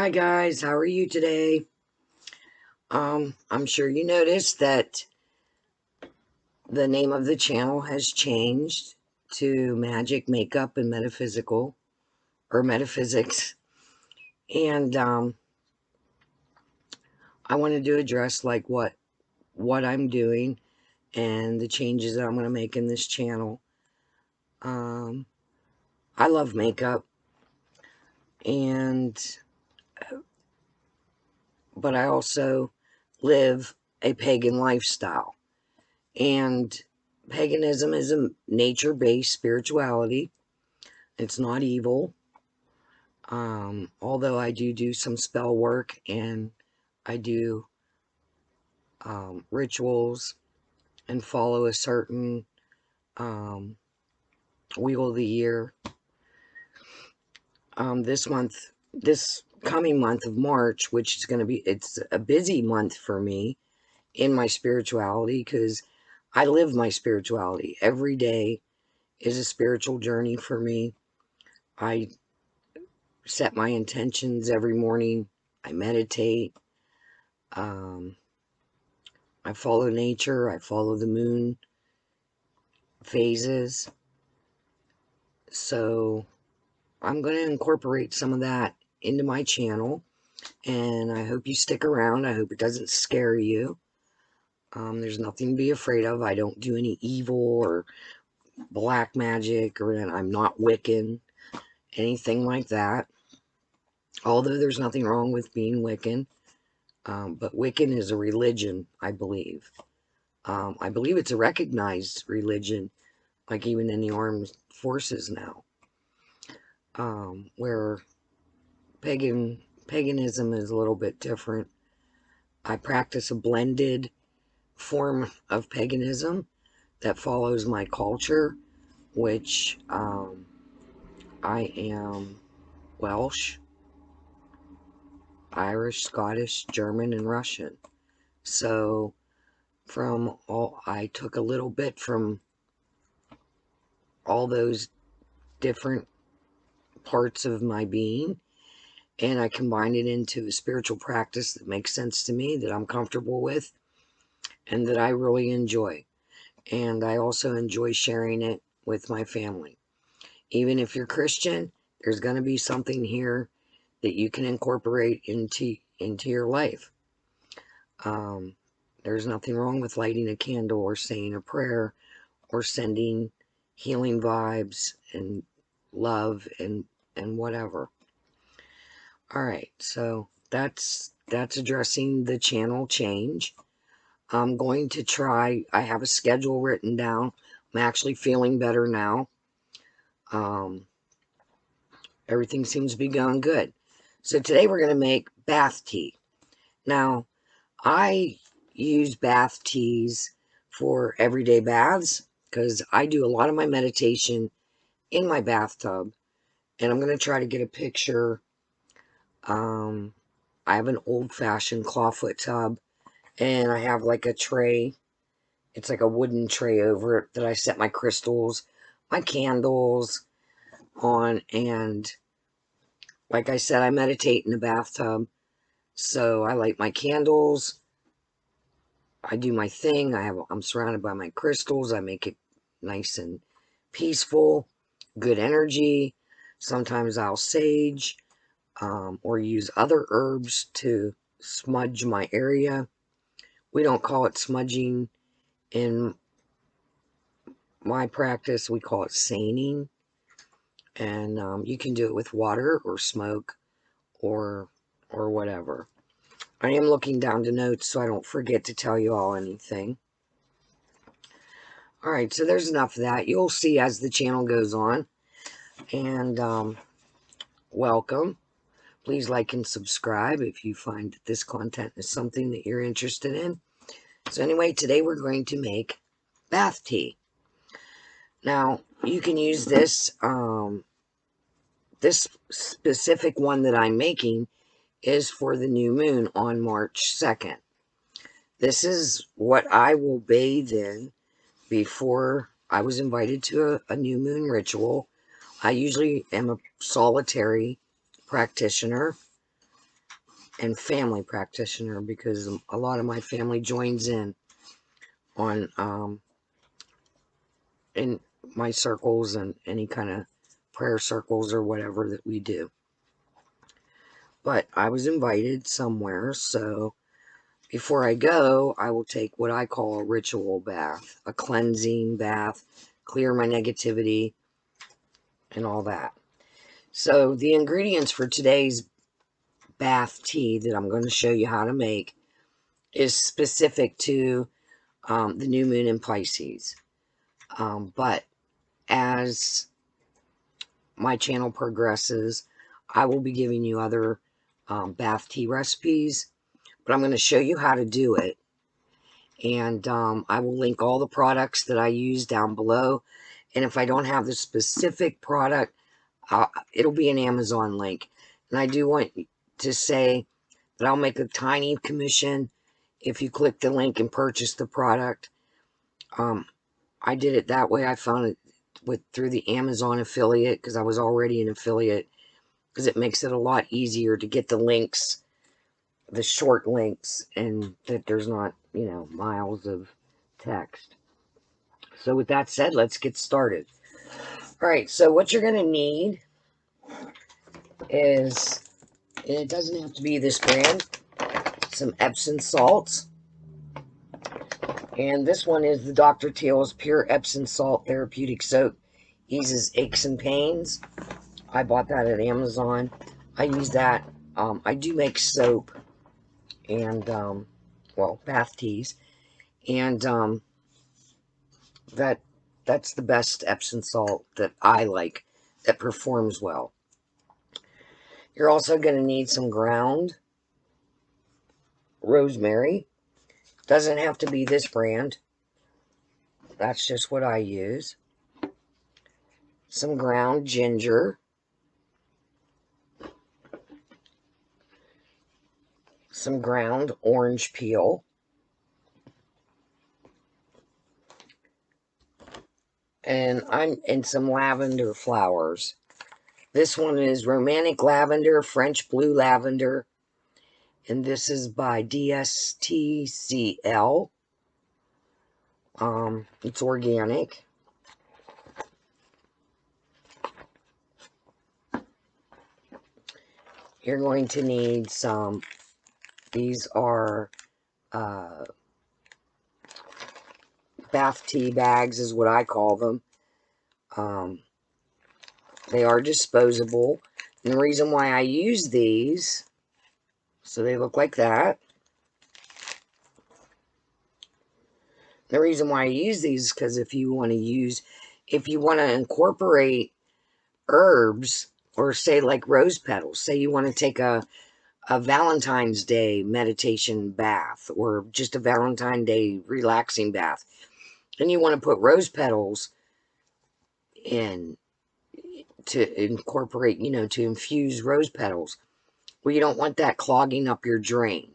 Hi guys, how are you today? I'm sure you noticed that the name of the channel has changed to Magic, Makeup, and Metaphysical, or Metaphysics. And I wanted to address like what I'm doing and the changes that I'm going to make in this channel. Um, I love makeup, and but I also live a pagan lifestyle. And paganism is a nature-based spirituality. It's not evil. Although I do some spell work and I do rituals and follow a certain um, wheel of the year. This coming month of March, which is going to be, it's a busy month for me in my spirituality because I live my spirituality. Every day is a spiritual journey for me. I set my intentions every morning. I meditate. Um, I follow nature. I follow the moon phases. So I'm going to incorporate some of that into my channel. And I hope you stick around. I hope it doesn't scare you. There's nothing to be afraid of. I don't do any evil or black magic, or I'm not Wiccan, anything like that. Although there's nothing wrong with being Wiccan. But Wiccan is a religion, I believe. I believe it's a recognized religion, like even in the armed forces now, where paganism is a little bit different. I practice a blended form of paganism that follows my culture, which I am Welsh, Irish, Scottish, German, and Russian. So I took a little bit from all those different parts of my being, and I combined it into a spiritual practice that makes sense to me, that I'm comfortable with, and that I really enjoy. And I also enjoy sharing it with my family. Even if you're Christian, there's going to be something here that you can incorporate into your life. There's nothing wrong with lighting a candle or saying a prayer or sending healing vibes and love and whatever. All right, so that's addressing the channel change. I'm going to try, I have a schedule written down. I'm actually feeling better now. Everything seems to be going good. So today we're going to make bath tea. Now, I use bath teas for everyday baths because I do a lot of my meditation in my bathtub. And I'm going to try to get a picture. I have an old-fashioned clawfoot tub, and I have like a tray. It's like a wooden tray over it that I set my crystals, my candles on, and like I said, I meditate in the bathtub. So I light my candles. I do my thing. I'm surrounded by my crystals. I make it nice and peaceful, good energy. Sometimes I'll sage or use other herbs to smudge my area. We don't call it smudging in my practice. We call it seining. And you can do it with water or smoke or whatever. I am looking down to notes so I don't forget to tell you all anything. Alright, so there's enough of that. You'll see as the channel goes on. And welcome. Please like and subscribe if you find that this content is something that you're interested in. So anyway, today we're going to make bath tea. Now, you can use this, this specific one that I'm making is for the new moon on March 2nd. This is what I will bathe in before I was invited to a new moon ritual. I usually am a solitary practitioner, and family practitioner, because a lot of my family joins in on in my circles and any kind of prayer circles or whatever that we do. But I was invited somewhere, so before I go, I will take what I call a ritual bath, a cleansing bath, clear my negativity and all that. So the ingredients for today's bath tea that I'm going to show you how to make is specific to the new moon in Pisces. But as my channel progresses, I will be giving you other bath tea recipes, but I'm going to show you how to do it. And I will link all the products that I use down below. And if I don't have the specific product, it'll be an Amazon link. And I do want to say that I'll make a tiny commission if you click the link and purchase the product. I did it that way. I found it through the Amazon affiliate, because I was already an affiliate, because it makes it a lot easier to get the links, the short links, and that there's not, you know, miles of text. So with that said, let's get started. All right, so what you're going to need is, and it doesn't have to be this brand, some Epsom salts. And this one is the Dr. Teal's Pure Epsom Salt Therapeutic Soap. Eases aches and pains. I bought that at Amazon. I use that. I do make soap and, well, bath teas. And that's the best Epsom salt that I like, that performs well. You're also going to need some ground rosemary. Doesn't have to be this brand. That's just what I use. Some ground ginger. Some ground orange peel. And some lavender flowers. This one is Romantic Lavender, French Blue Lavender. And this is by DSTCL. It's organic. You're going to need some, these are bath tea bags is what I call them. They are disposable. And the reason why I use these, so they look like that. The reason why I use these is because if you want to incorporate herbs, or say like rose petals, say you want to take a Valentine's Day meditation bath, or just a Valentine's Day relaxing bath, and you want to put rose petals in to incorporate, you know, to infuse rose petals. Well, you don't want that clogging up your drain.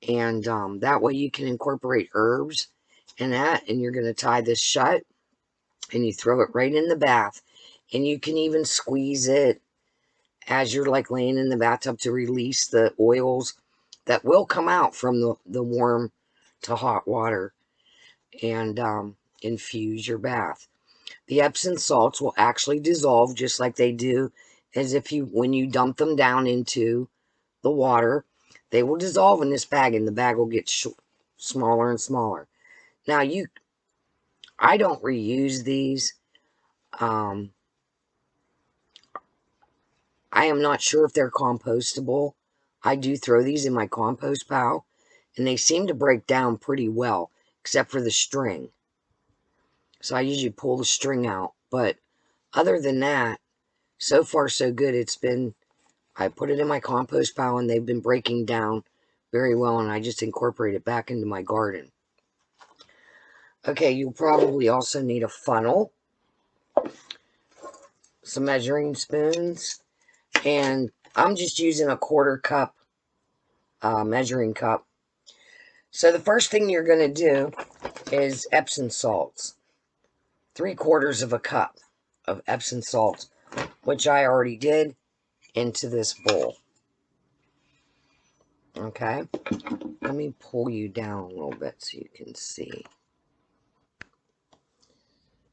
And that way you can incorporate herbs in that, and you're going to tie this shut, and you throw it right in the bath. And you can even squeeze it as you're like laying in the bathtub to release the oils that will come out from the warm to hot water, and infuse your bath. The Epsom salts will actually dissolve just like they do as if when you dump them down into the water. They will dissolve in this bag, and the bag will get smaller and smaller. Now, I don't reuse these. I am not sure if they're compostable. I do throw these in my compost pile, and they seem to break down pretty well, except for the string. So I usually pull the string out. But other than that, so far so good. I put it in my compost pile, and they've been breaking down very well, and I just incorporate it back into my garden. Okay, you'll probably also need a funnel, some measuring spoons, and I'm just using a 1/4 cup measuring cup. So the first thing you're going to do is Epsom salts. 3/4 cup of Epsom salts, which I already did, into this bowl. Okay, let me pull you down a little bit so you can see.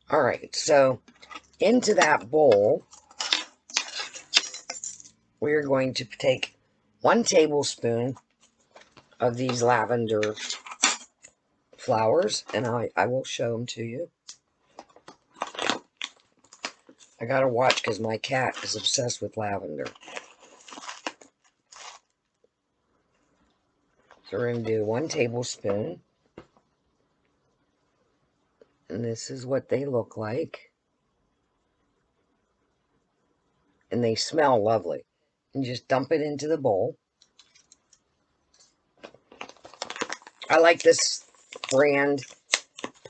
All right, so into that bowl, we're going to take 1 tablespoon of these lavender flowers, and I will show them to you. I gotta watch because my cat is obsessed with lavender. So we're going to do 1 tablespoon. And this is what they look like. And they smell lovely. And just dump it into the bowl. I like this brand.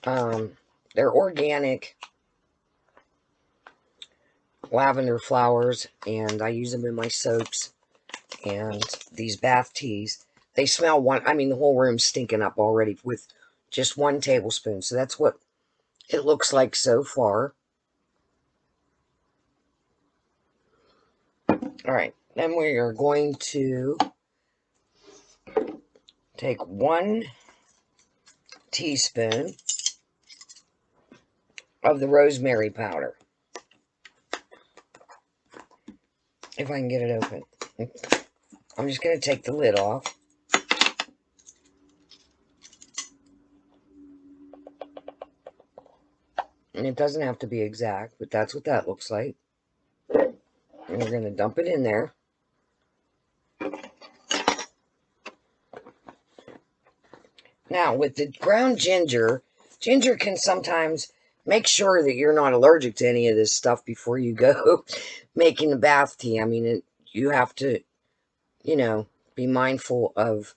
They're organic lavender flowers. And I use them in my soaps and these bath teas. They smell the whole room's stinking up already with just 1 tablespoon. So that's what it looks like so far. All right, then we are going to take 1 teaspoon of the rosemary powder. If I can get it open. I'm just going to take the lid off. And it doesn't have to be exact, but that's what that looks like. And we're going to dump it in there. Now, with the ground ginger, ginger can sometimes make sure that you're not allergic to any of this stuff before you go making the bath tea. I mean, you have to, be mindful of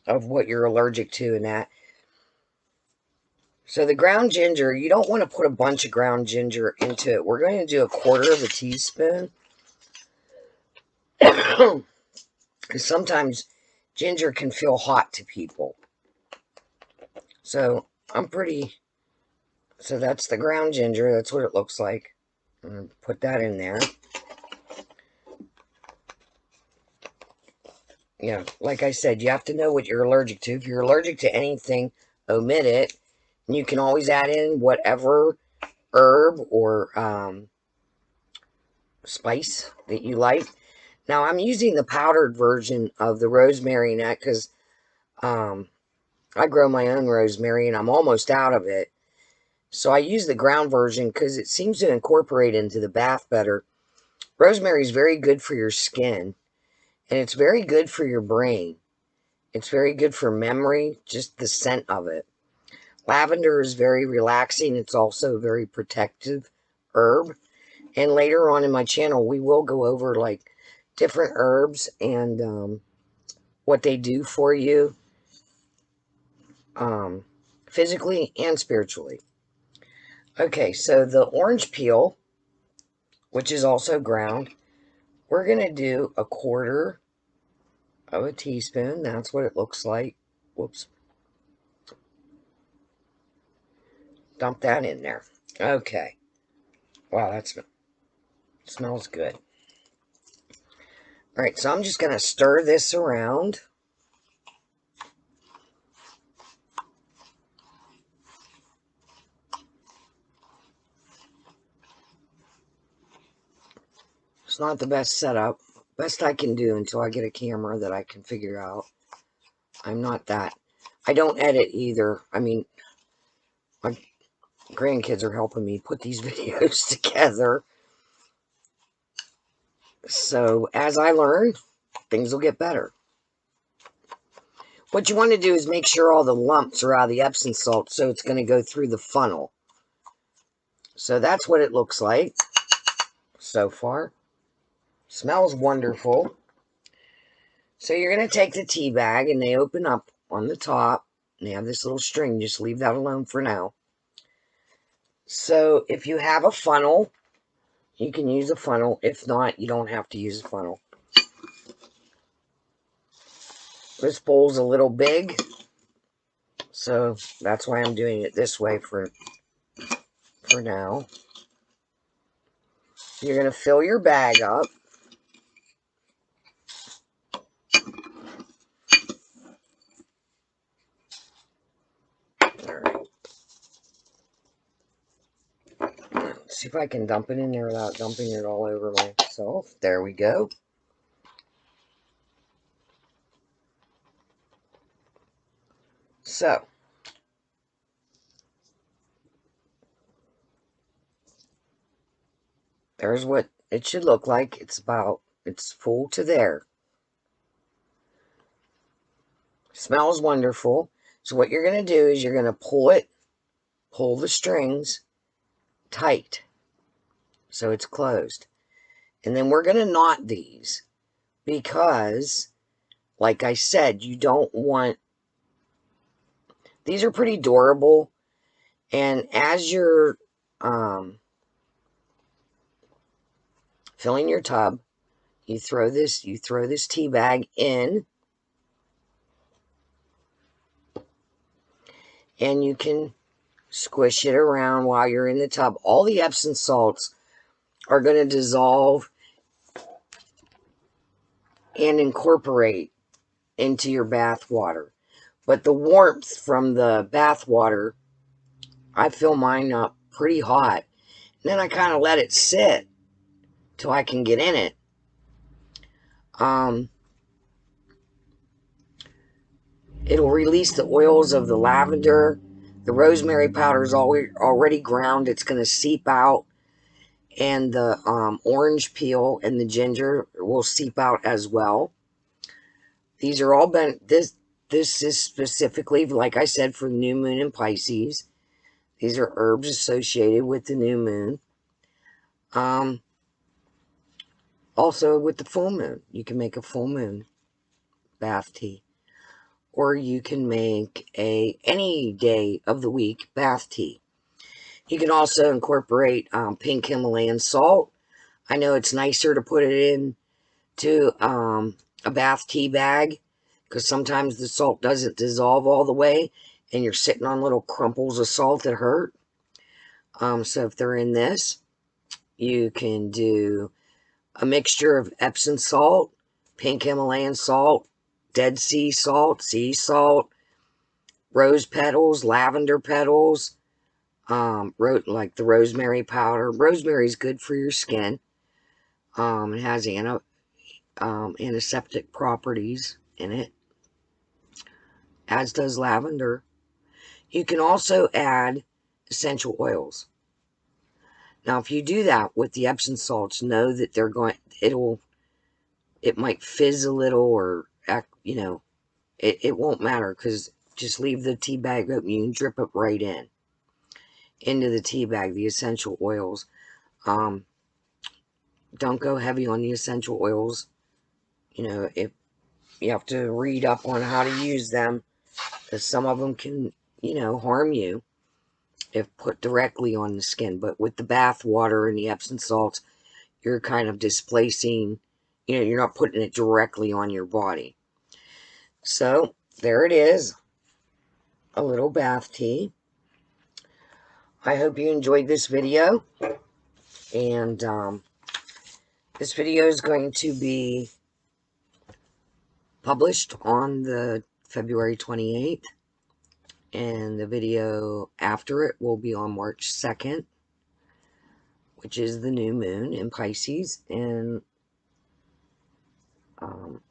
what you're allergic to and that. So the ground ginger, you don't want to put a bunch of ground ginger into it. We're going to do 1/4 teaspoon. Because sometimes ginger can feel hot to people. So so that's the ground ginger. That's what it looks like. I'm going to put that in there. Yeah, like I said, you have to know what you're allergic to. If you're allergic to anything, omit it. And you can always add in whatever herb or spice that you like. Now, I'm using the powdered version of the rosemary nut because I grow my own rosemary and I'm almost out of it. So I use the ground version because it seems to incorporate into the bath better. Rosemary is very good for your skin. And it's very good for your brain. It's very good for memory, just the scent of it. Lavender is very relaxing. It's also a very protective herb. And later on in my channel, we will go over like different herbs and what they do for you physically and spiritually. Okay, so the orange peel, which is also ground, we're going to do 1/4 teaspoon. That's what it looks like. Whoops. Dump that in there. Okay. Wow, that smells good. All right, so I'm just going to stir this around. It's not the best setup. Best I can do until I get a camera that I can figure out. I'm not that. I don't edit either. I mean, my grandkids are helping me put these videos together. So as I learn, things will get better. What you want to do is make sure all the lumps are out of the Epsom salt so it's going to go through the funnel. So that's what it looks like so far. Smells wonderful. So you're going to take the tea bag and they open up on the top. And they have this little string. Just leave that alone for now. So if you have a funnel, you can use a funnel. If not, you don't have to use a funnel. This bowl's a little big. So that's why I'm doing it this way for now. You're going to fill your bag up. See if I can dump it in there without dumping it all over myself. There we go. So, there's what it should look like. It's full to there. Smells wonderful. So what you're going to do is you're going to pull the strings tight so it's closed. And then we're going to knot these because, like I said, you don't want, these are pretty durable. And as you're filling your tub, you throw this tea bag in, and you can squish it around while you're in the tub. All the Epsom salts are going to dissolve and incorporate into your bath water. But the warmth from the bath water, I fill mine up pretty hot. And then I kind of let it sit till I can get in it. It'll release the oils of the lavender. The rosemary powder is already ground. It's going to seep out. And the orange peel and the ginger will seep out as well. These are all been, this is specifically, like I said, for new moon and Pisces. These are herbs associated with the new moon. Also with the full moon. You can make a full moon bath tea. Or you can make any day of the week bath tea. You can also incorporate pink Himalayan salt. I know it's nicer to put it into a bath tea bag because sometimes the salt doesn't dissolve all the way and you're sitting on little crumples of salt that hurt. So if they're in this, you can do a mixture of Epsom salt, pink Himalayan salt, Dead Sea salt, sea salt, rose petals, lavender petals, like the rosemary powder. Rosemary is good for your skin. It has antiseptic properties in it, as does lavender. You can also add essential oils. Now, if you do that with the Epsom salts, know that it might fizz a little or, it won't matter because just leave the tea bag open. You can drip it right into the tea bag, the essential oils. Don't go heavy on the essential oils. If you have to read up on how to use them, because some of them can, harm you if put directly on the skin. But with the bath water and the Epsom salts, you're kind of displacing, you're not putting it directly on your body. So, there it is. A little bath tea. I hope you enjoyed this video. And this video is going to be published on the February 28th. And the video after it will be on March 2nd, which is the new moon in Pisces. And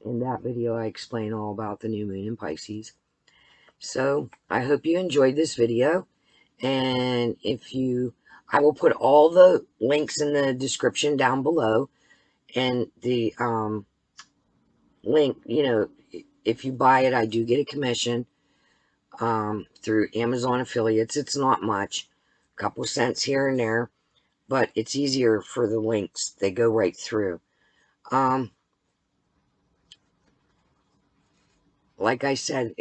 in that video, I explain all about the new moon in Pisces. So, I hope you enjoyed this video. And I will put all the links in the description down below. And the link, if you buy it, I do get a commission through Amazon affiliates. It's not much, a couple cents here and there, but it's easier for the links. They go right through. Like I said,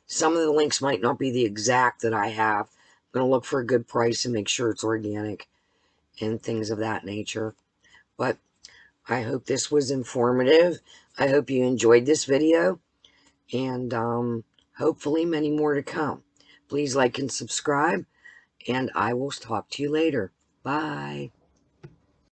some of the links might not be the exact that I have. I'm going to look for a good price and make sure it's organic and things of that nature. But I hope this was informative. I hope you enjoyed this video. And hopefully many more to come. Please like and subscribe. And I will talk to you later. Bye.